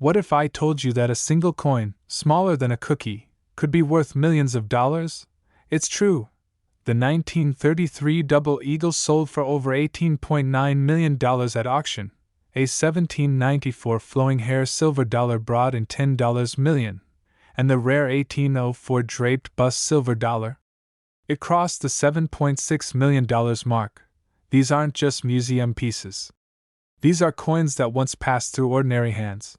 What if I told you that a single coin, smaller than a cookie, could be worth millions of dollars? It's true. The 1933 Double Eagle sold for over $18.9 million at auction, a 1794 flowing hair silver dollar brought in $10 million, and the rare 1804 draped bust silver dollar. It crossed the $7.6 million mark. These aren't just museum pieces. These are coins that once passed through ordinary hands.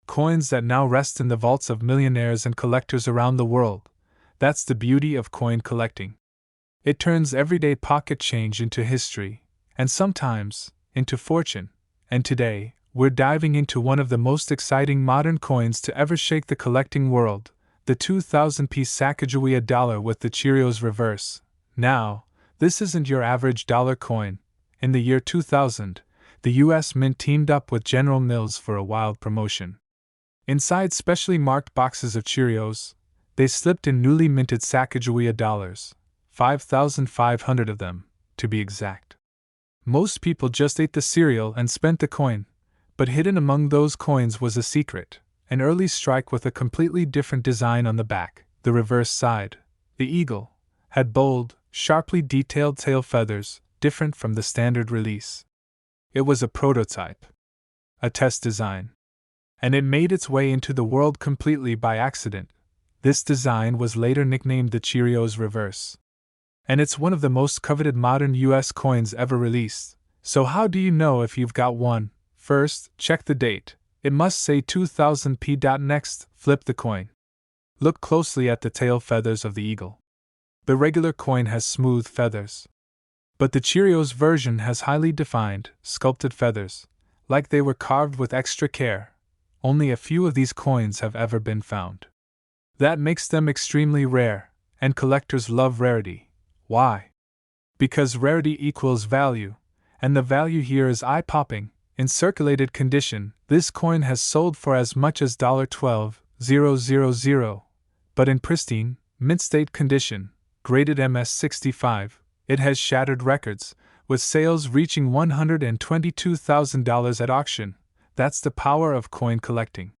Coins that now rest in the vaults of millionaires and collectors around the world. That's the beauty of coin collecting. It turns everyday pocket change into history, and sometimes, into fortune. And today, we're diving into one of the most exciting modern coins to ever shake the collecting world, the 2,000-piece Sacagawea dollar with the Cheerios Reverse. Now, this isn't your average dollar coin. In the year 2000, the U.S. Mint teamed up with General Mills for a wild promotion. Inside specially marked boxes of Cheerios, they slipped in newly minted Sacagawea dollars, 5,500 of them, to be exact. Most people just ate the cereal and spent the coin, but hidden among those coins was a secret, an early strike with a completely different design on the back. The reverse side, the eagle, had bold, sharply detailed tail feathers, different from the standard release. It was a prototype, a test design, and it made its way into the world completely by accident. This design was later nicknamed the Cheerios Reverse. And it's one of the most coveted modern US coins ever released. So how do you know if you've got one? First, check the date. It must say 2000p. Next, flip the coin. Look closely at the tail feathers of the eagle. The regular coin has smooth feathers, but the Cheerios version has highly defined, sculpted feathers, like they were carved with extra care. Only a few of these coins have ever been found. That makes them extremely rare, and collectors love rarity. Why? Because rarity equals value, and the value here is eye-popping. In circulated condition, this coin has sold for as much as $12,000, but in pristine, mint-state condition, graded MS-65, it has shattered records, with sales reaching $122,000 at auction. That's the power of coin collecting.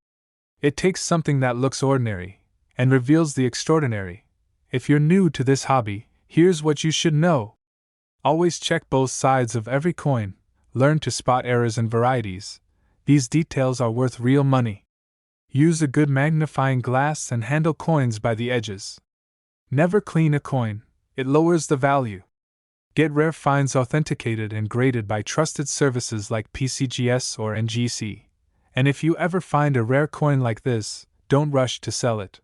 It takes something that looks ordinary and reveals the extraordinary. If you're new to this hobby, here's what you should know. Always check both sides of every coin. Learn to spot errors and varieties. These details are worth real money. Use a good magnifying glass and handle coins by the edges. Never clean a coin, it lowers the value. Get rare finds authenticated and graded by trusted services like PCGS or NGC. And if you ever find a rare coin like this, don't rush to sell it.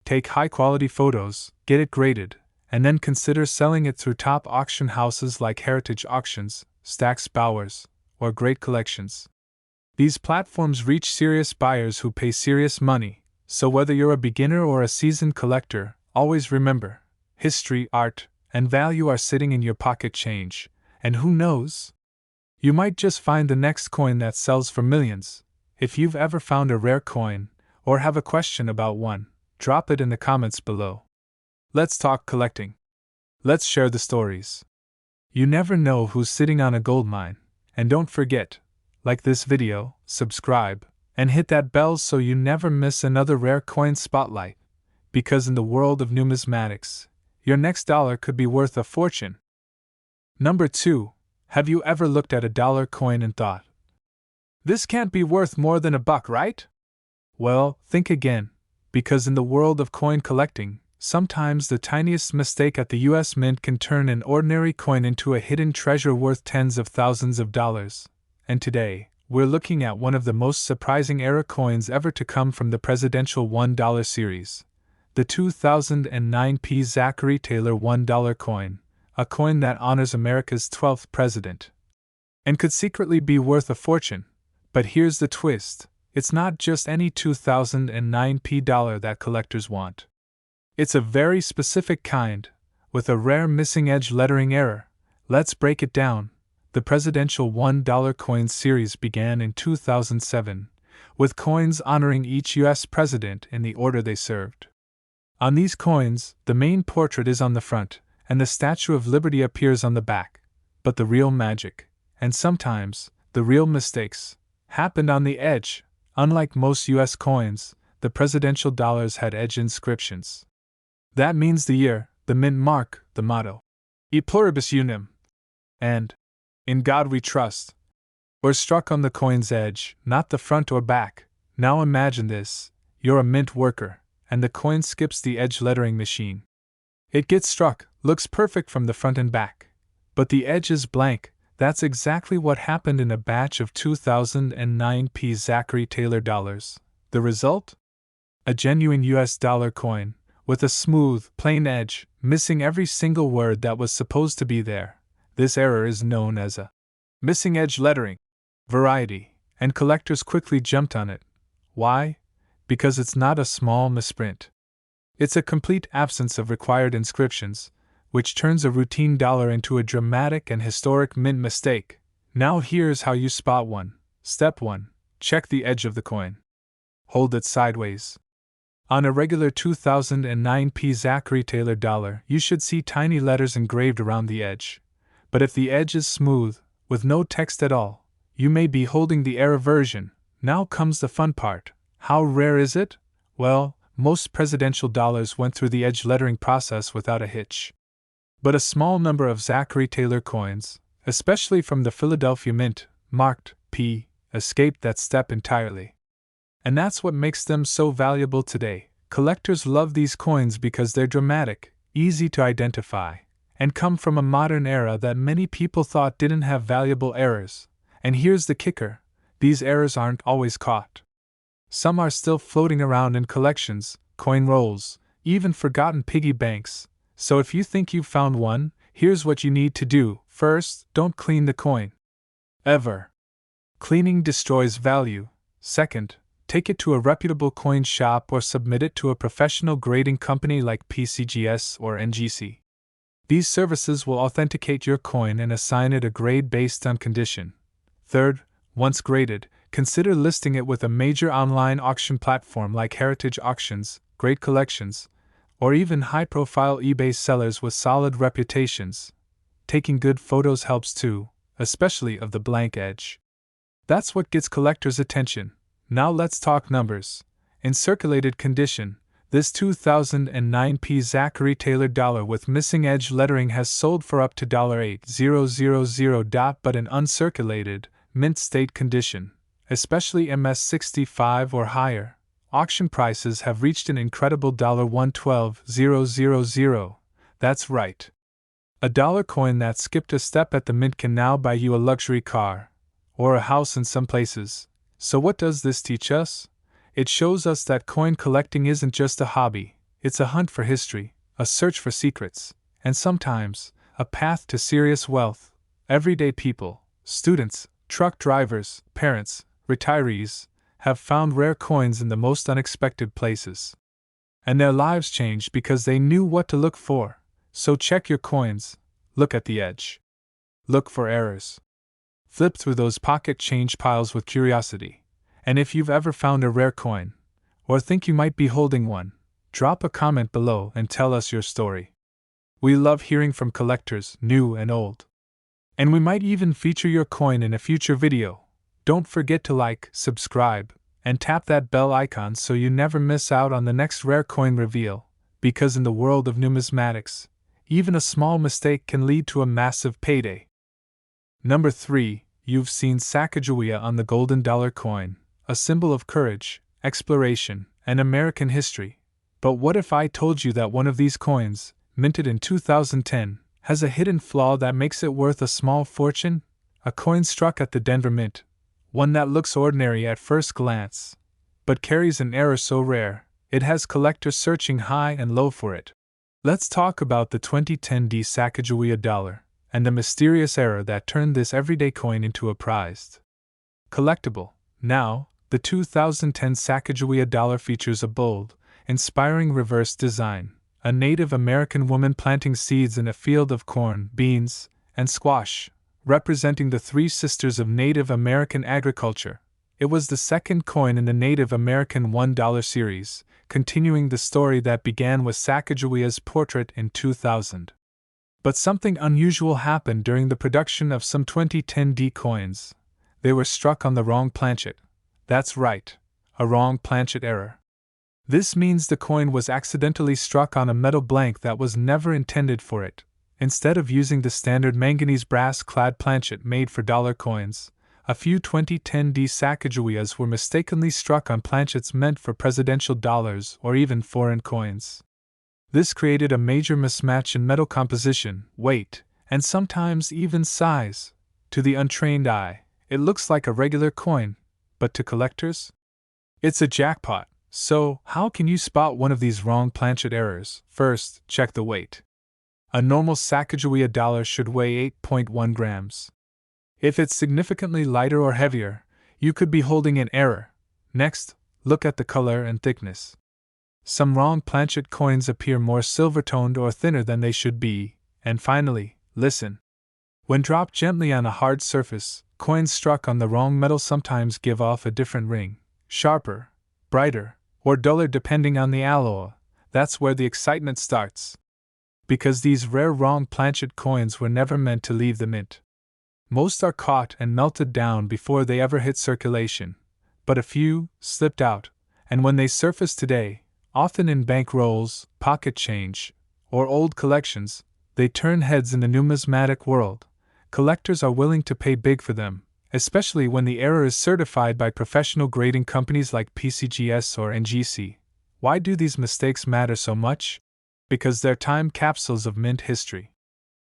Take high-quality photos, get it graded, and then consider selling it through top auction houses like Heritage Auctions, Stack's Bowers, or Great Collections. These platforms reach serious buyers who pay serious money, so whether you're a beginner or a seasoned collector, always remember, history, art, and value are sitting in your pocket change, and who knows? You might just find the next coin that sells for millions. If you've ever found a rare coin, or have a question about one, drop it in the comments below. Let's talk collecting. Let's share the stories. You never know who's sitting on a gold mine, and don't forget, like this video, subscribe, and hit that bell so you never miss another rare coin spotlight, because in the world of numismatics, your next dollar could be worth a fortune. Number 2. Have you ever looked at a dollar coin and thought, this can't be worth more than $1, right? Well, think again, because in the world of coin collecting, sometimes the tiniest mistake at the US Mint can turn an ordinary coin into a hidden treasure worth tens of thousands of dollars. And today, we're looking at one of the most surprising era coins ever to come from the presidential $1 series. The 2009 P. Zachary Taylor $1 coin, a coin that honors America's 12th president, and could secretly be worth a fortune. But here's the twist, it's not just any 2009 P dollar that collectors want. It's a very specific kind, with a rare missing edge lettering error. Let's break it down. The presidential $1 coins series began in 2007, with coins honoring each US president in the order they served. On these coins, the main portrait is on the front, and the Statue of Liberty appears on the back. But the real magic, and sometimes the real mistakes, happened on the edge. Unlike most US coins, the presidential dollars had edge inscriptions. That means the year, the mint mark, the motto, E pluribus unum, and In God we trust, were struck on the coin's edge, not the front or back. Now imagine this: you're a mint worker, and the coin skips the edge lettering machine. It gets struck, looks perfect from the front and back, but the edge is blank. That's exactly what happened in a batch of 2009 P. Zachary Taylor dollars. The result? A genuine US dollar coin, with a smooth, plain edge, missing every single word that was supposed to be there. This error is known as a missing edge lettering variety, and collectors quickly jumped on it. Why? Because it's not a small misprint. It's a complete absence of required inscriptions, which turns a routine dollar into a dramatic and historic mint mistake. Now here's how you spot one. Step 1. Check the edge of the coin. Hold it sideways. On a regular 2009 P. Zachary Taylor dollar, you should see tiny letters engraved around the edge. But if the edge is smooth, with no text at all, you may be holding the error version. Now comes the fun part. How rare is it? Well, most presidential dollars went through the edge lettering process without a hitch. But a small number of Zachary Taylor coins, especially from the Philadelphia Mint, marked P, escaped that step entirely. And that's what makes them so valuable today. Collectors love these coins because they're dramatic, easy to identify, and come from a modern era that many people thought didn't have valuable errors. And here's the kicker: these errors aren't always caught. Some are still floating around in collections, coin rolls, even forgotten piggy banks. So if you think you've found one, here's what you need to do. First, don't clean the coin. Ever. Cleaning destroys value. Second, take it to a reputable coin shop or submit it to a professional grading company like PCGS or NGC. These services will authenticate your coin and assign it a grade based on condition. Third, once graded, consider listing it with a major online auction platform like Heritage Auctions, Great Collections, or even high-profile eBay sellers with solid reputations. Taking good photos helps too, especially of the blank edge. That's what gets collectors' attention. Now let's talk numbers. In circulated condition, this 2009 P. Zachary Taylor dollar with missing edge lettering has sold for up to $8,000. But in uncirculated, mint state condition, especially MS65 or higher, auction prices have reached an incredible $112,000. That's right. A dollar coin that skipped a step at the mint can now buy you a luxury car, or a house in some places. So what does this teach us? It shows us that coin collecting isn't just a hobby, it's a hunt for history, a search for secrets, and sometimes, a path to serious wealth. Everyday people, students, truck drivers, parents, retirees, have found rare coins in the most unexpected places. And their lives changed because they knew what to look for. So check your coins, look at the edge. Look for errors. Flip through those pocket change piles with curiosity. And if you've ever found a rare coin, or think you might be holding one, drop a comment below and tell us your story. We love hearing from collectors, new and old. And we might even feature your coin in a future video. Don't forget to like, subscribe, and tap that bell icon so you never miss out on the next rare coin reveal, because in the world of numismatics, even a small mistake can lead to a massive payday. Number 3. You've seen Sacagawea on the golden dollar coin, a symbol of courage, exploration, and American history. But what if I told you that one of these coins, minted in 2010, has a hidden flaw that makes it worth a small fortune? A coin struck at the Denver Mint, one that looks ordinary at first glance, but carries an error so rare, it has collectors searching high and low for it. Let's talk about the 2010 Sacagawea dollar, and the mysterious error that turned this everyday coin into a prized collectible. Now, the 2010 Sacagawea dollar features a bold, inspiring reverse design, a Native American woman planting seeds in a field of corn, beans, and squash, representing the three sisters of Native American agriculture. It was the second coin in the Native American $1 series, continuing the story that began with Sacagawea's portrait in 2000. But something unusual happened during the production of some 2010 coins. They were struck on the wrong planchet. That's right, a wrong Planchet error. This means the coin was accidentally struck on a metal blank that was never intended for it. Instead of using the standard manganese brass-clad Planchet made for dollar coins, a few 2010D Sacagaweas were mistakenly struck on Planchets meant for presidential dollars or even foreign coins. This created a major mismatch in metal composition, weight, and sometimes even size. To the untrained eye, it looks like a regular coin, but to collectors, it's a jackpot. So, how can you spot one of these wrong Planchet errors? First, check the weight. A normal Sacagawea dollar should weigh 8.1 grams. If it's significantly lighter or heavier, you could be holding an error. Next, look at the color and thickness. Some wrong Planchet coins appear more silver-toned or thinner than they should be. And finally, listen. When dropped gently on a hard surface, coins struck on the wrong metal sometimes give off a different ring, sharper, brighter, or duller depending on the alloy. That's where the excitement starts. Because these rare wrong Planchet coins were never meant to leave the mint. Most are caught and melted down before they ever hit circulation, but a few slipped out, and when they surface today, often in bank rolls, pocket change, or old collections, they turn heads in the numismatic world. Collectors are willing to pay big for them, especially when the error is certified by professional grading companies like PCGS or NGC. Why do these mistakes matter so much? Because they're time capsules of mint history.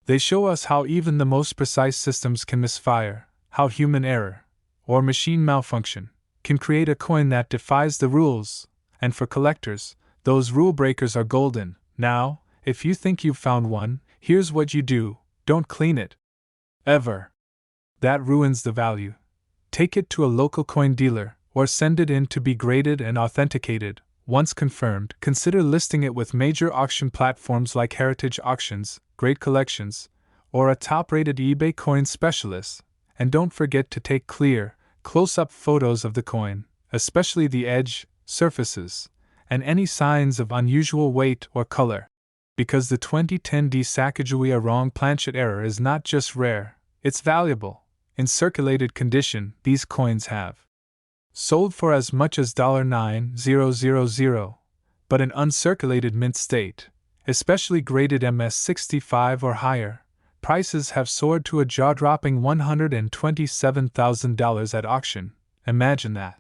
They show us how even the most precise systems can misfire, how human error, or machine malfunction, can create a coin that defies the rules, and for collectors, those rule breakers are golden. Now, if you think you've found one, here's what you do: don't clean it. Ever. That ruins the value. Take it to a local coin dealer, or send it in to be graded and authenticated. Once confirmed, consider listing it with major auction platforms like Heritage Auctions, Great Collections, or a top-rated eBay coin specialist, and don't forget to take clear, close-up photos of the coin, especially the edge, surfaces, and any signs of unusual weight or color. Because the 2010D Sacagawea wrong Planchet error is not just rare, it's valuable. In circulated condition, these coins have sold for as much as $9,000, but in uncirculated mint state, especially graded MS65 or higher, prices have soared to a jaw-dropping $127,000 at auction. Imagine that.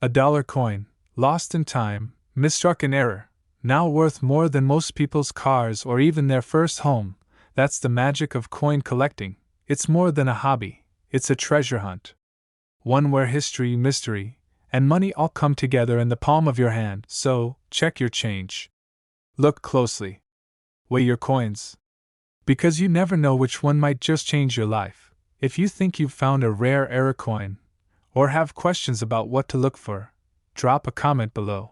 A dollar coin, lost in time, misstruck in error, now worth more than most people's cars or even their first home. That's the magic of coin collecting. It's more than a hobby, it's a treasure hunt. One where history, mystery, and money all come together in the palm of your hand. So, check your change. Look closely. Weigh your coins. Because you never know which one might just change your life. If you think you've found a rare error coin, or have questions about what to look for, drop a comment below.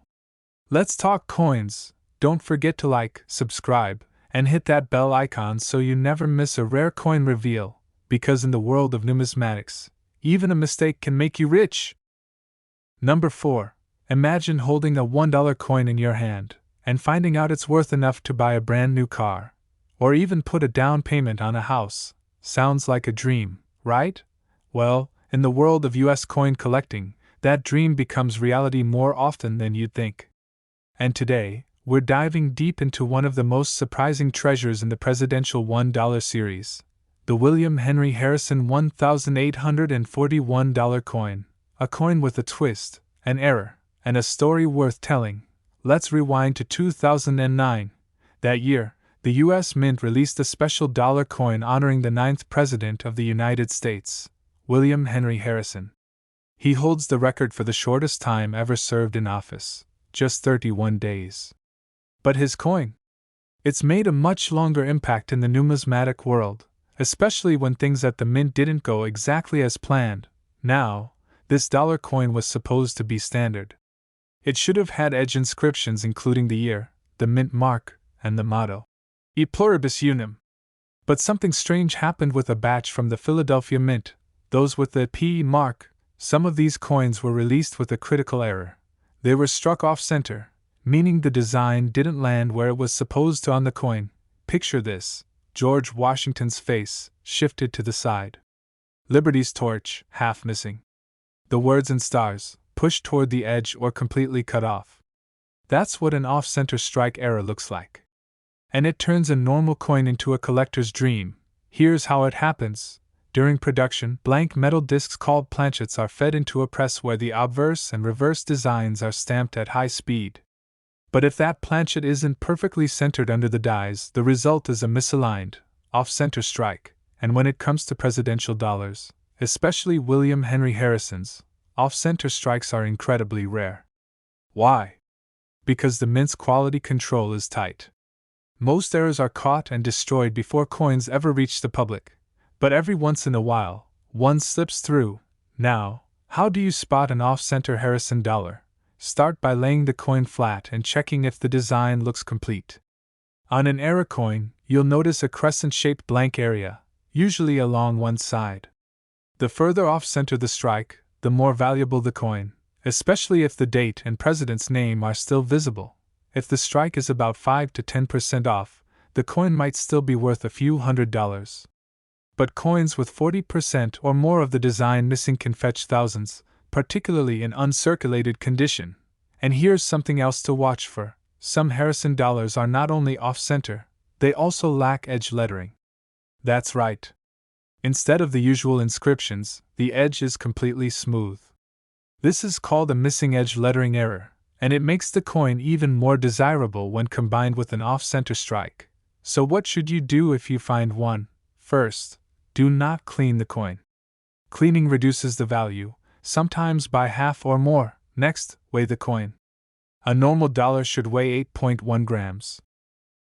Let's talk coins. Don't forget to like, subscribe, and hit that bell icon so you never miss a rare coin reveal, because in the world of numismatics, even a mistake can make you rich. Number 4. Imagine holding a $1 coin in your hand and finding out it's worth enough to buy a brand new car, or even put a down payment on a house. Sounds like a dream, right? Well, in the world of US coin collecting, that dream becomes reality more often than you'd think. And today, we're diving deep into one of the most surprising treasures in the presidential $1 series, the William Henry Harrison $1,841 coin, a coin with a twist, an error, and a story worth telling. Let's rewind to 2009. That year, the U.S. Mint released a special dollar coin honoring the 9th President of the United States, William Henry Harrison. He holds the record for the shortest time ever served in office, just 31 days. But his coin? It's made a much longer impact in the numismatic world, especially when things at the mint didn't go exactly as planned. Now, this dollar coin was supposed to be standard. It should have had edge inscriptions including the year, the mint mark, and the motto, E pluribus unum. But something strange happened with a batch from the Philadelphia Mint, those with the P mark. Some of these coins were released with a critical error. They were struck off-center, meaning the design didn't land where it was supposed to on the coin. Picture this: George Washington's face, shifted to the side. Liberty's torch, half missing. The words and stars, pushed toward the edge, or completely cut off. That's what an off-center strike error looks like. And it turns a normal coin into a collector's dream. Here's how it happens. During production, blank metal discs called planchets are fed into a press where the obverse and reverse designs are stamped at high speed. But if that planchet isn't perfectly centered under the dies, the result is a misaligned, off-center strike. And when it comes to presidential dollars, especially William Henry Harrison's, off-center strikes are incredibly rare. Why? Because the mint's quality control is tight. Most errors are caught and destroyed before coins ever reach the public, but every once in a while, one slips through. Now, how do you spot an off-center Harrison dollar? Start by laying the coin flat and checking if the design looks complete. On an error coin, you'll notice a crescent-shaped blank area, usually along one side. The further off-center the strike, the more valuable the coin, especially if the date and president's name are still visible. If the strike is about 5 to 10% off, the coin might still be worth a few $100s. But coins with 40% or more of the design missing can fetch thousands, particularly in uncirculated condition. And here's something else to watch for. Some Harrison dollars are not only off-center, they also lack edge lettering. That's right. Instead of the usual inscriptions, the edge is completely smooth. This is called a missing edge lettering error, and it makes the coin even more desirable when combined with an off-center strike. So what should you do if you find one? First, do not clean the coin. Cleaning reduces the value, sometimes by half or more. Next, weigh the coin. A normal dollar should weigh 8.1 grams.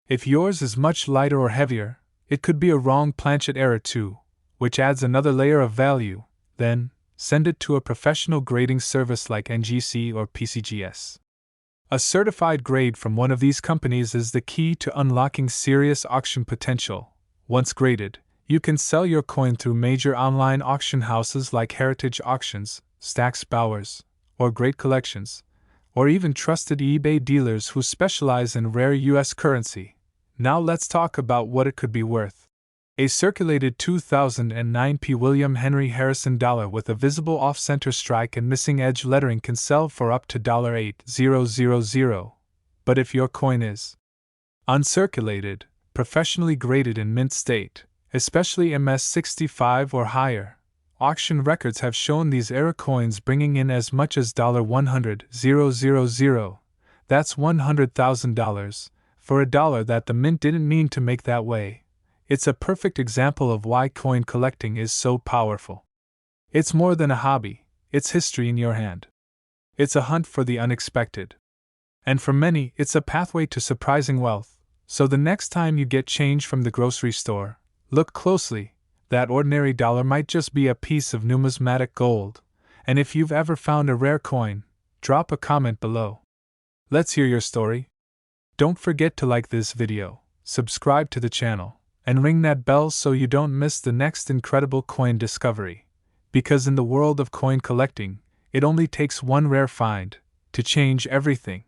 If yours is much lighter or heavier, it could be a wrong planchet error too, which adds another layer of value. Then, send it to a professional grading service like NGC or PCGS. A certified grade from one of these companies is the key to unlocking serious auction potential. Once graded, you can sell your coin through major online auction houses like Heritage Auctions, Stack's Bowers, or Great Collections, or even trusted eBay dealers who specialize in rare U.S. currency. Now let's talk about what it could be worth. A circulated 2009 P. William Henry Harrison dollar with a visible off-center strike and missing edge lettering can sell for up to $8,000. But if your coin is uncirculated, professionally graded in mint state, especially MS65 or higher, auction records have shown these error coins bringing in as much as $100,000. That's $100,000 for a dollar that the mint didn't mean to make that way. It's a perfect example of why coin collecting is so powerful. It's more than a hobby, it's history in your hand. It's a hunt for the unexpected. And for many, it's a pathway to surprising wealth. So the next time you get change from the grocery store, look closely. That ordinary dollar might just be a piece of numismatic gold. And if you've ever found a rare coin, drop a comment below. Let's hear your story. Don't forget to like this video, subscribe to the channel, and ring that bell so you don't miss the next incredible coin discovery. Because in the world of coin collecting, it only takes one rare find to change everything.